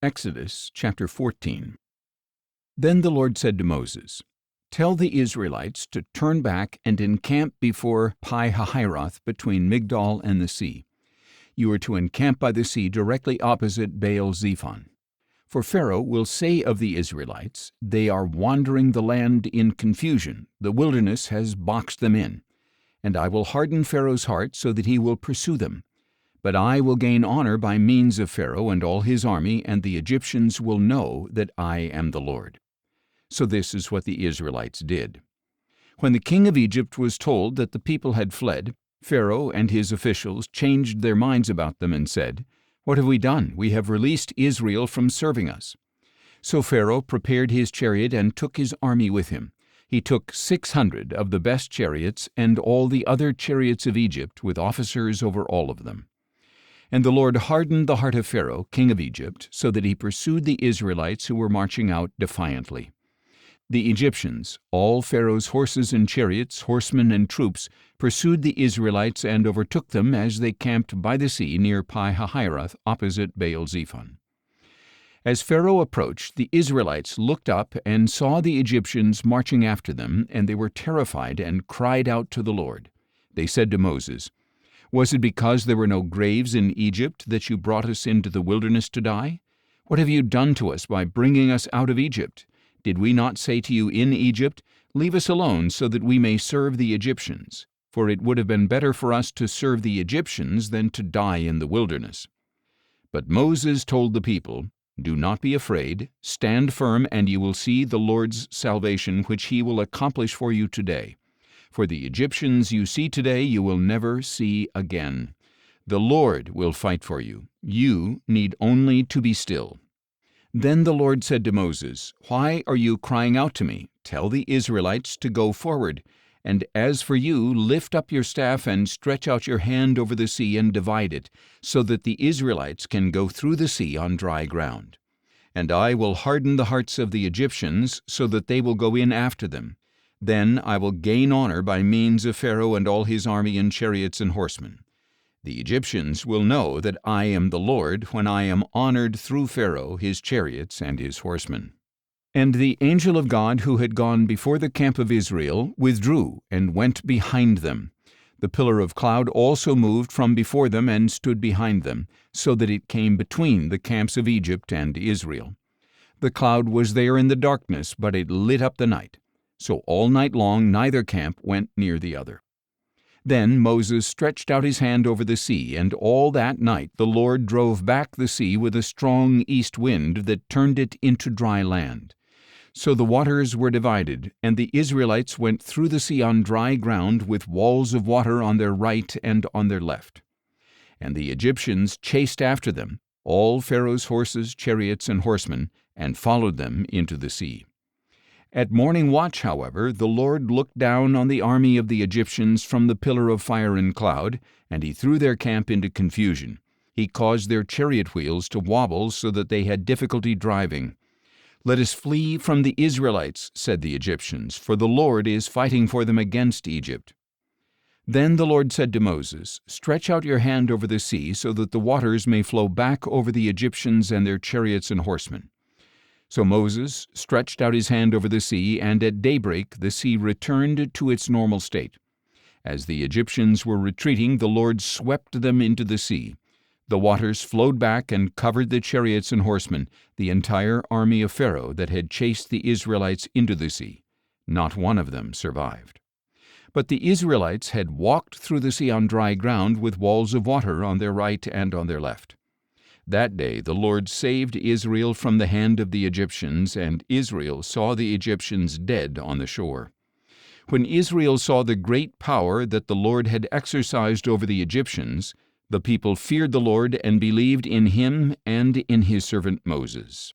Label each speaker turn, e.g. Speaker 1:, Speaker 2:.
Speaker 1: Exodus chapter 14. Then the Lord said to Moses, "Tell the Israelites to turn back and encamp before Pi-hahiroth between Migdol and the sea. You are to encamp by the sea directly opposite Baal-zephon. For Pharaoh will say of the Israelites, 'They are wandering the land in confusion. The wilderness has boxed them in.' And I will harden Pharaoh's heart so that he will pursue them. But I will gain honor by means of Pharaoh and all his army, and the Egyptians will know that I am the Lord." So this is what the Israelites did. When the king of Egypt was told that the people had fled, Pharaoh and his officials changed their minds about them and said, "What have we done? We have released Israel from serving us." So Pharaoh prepared his chariot and took his army with him. He took 600 of the best chariots and all the other chariots of Egypt, with officers over all of them. And the Lord hardened the heart of Pharaoh, king of Egypt, so that he pursued the Israelites who were marching out defiantly. The Egyptians, all Pharaoh's horses and chariots, horsemen and troops, pursued the Israelites and overtook them as they camped by the sea near Pi-hahiroth, opposite Baal-zephon. As Pharaoh approached, the Israelites looked up and saw the Egyptians marching after them, and they were terrified and cried out to the Lord. They said to Moses, "Was it because there were no graves in Egypt that you brought us into the wilderness to die? What have you done to us by bringing us out of Egypt? Did we not say to you in Egypt, 'Leave us alone so that we may serve the Egyptians'? For it would have been better for us to serve the Egyptians than to die in the wilderness." But Moses told the people, "Do not be afraid. Stand firm, and you will see the Lord's salvation, which he will accomplish for you today. For the Egyptians you see today you will never see again. The Lord will fight for you. You need only to be still." Then the Lord said to Moses, "Why are you crying out to me? Tell the Israelites to go forward. And as for you, lift up your staff and stretch out your hand over the sea and divide it, so that the Israelites can go through the sea on dry ground. And I will harden the hearts of the Egyptians, so that they will go in after them. Then I will gain honor by means of Pharaoh and all his army and chariots and horsemen. The Egyptians will know that I am the Lord when I am honored through Pharaoh, his chariots, and his horsemen." And the angel of God who had gone before the camp of Israel withdrew and went behind them. The pillar of cloud also moved from before them and stood behind them, so that it came between the camps of Egypt and Israel. The cloud was there in the darkness, but it lit up the night. So all night long neither camp went near the other. Then Moses stretched out his hand over the sea, and all that night the Lord drove back the sea with a strong east wind that turned it into dry land. So the waters were divided, and the Israelites went through the sea on dry ground with walls of water on their right and on their left. And the Egyptians chased after them, all Pharaoh's horses, chariots, and horsemen, and followed them into the sea. At morning watch, however, the Lord looked down on the army of the Egyptians from the pillar of fire and cloud, and he threw their camp into confusion. He caused their chariot wheels to wobble so that they had difficulty driving. "Let us flee from the Israelites," said the Egyptians, "for the Lord is fighting for them against Egypt." Then the Lord said to Moses, "Stretch out your hand over the sea so that the waters may flow back over the Egyptians and their chariots and horsemen." So Moses stretched out his hand over the sea, and at daybreak the sea returned to its normal state. As the Egyptians were retreating, the Lord swept them into the sea. The waters flowed back and covered the chariots and horsemen, the entire army of Pharaoh that had chased the Israelites into the sea. Not one of them survived. But the Israelites had walked through the sea on dry ground with walls of water on their right and on their left. That day the Lord saved Israel from the hand of the Egyptians, and Israel saw the Egyptians dead on the shore. When Israel saw the great power that the Lord had exercised over the Egyptians, the people feared the Lord and believed in him and in his servant Moses.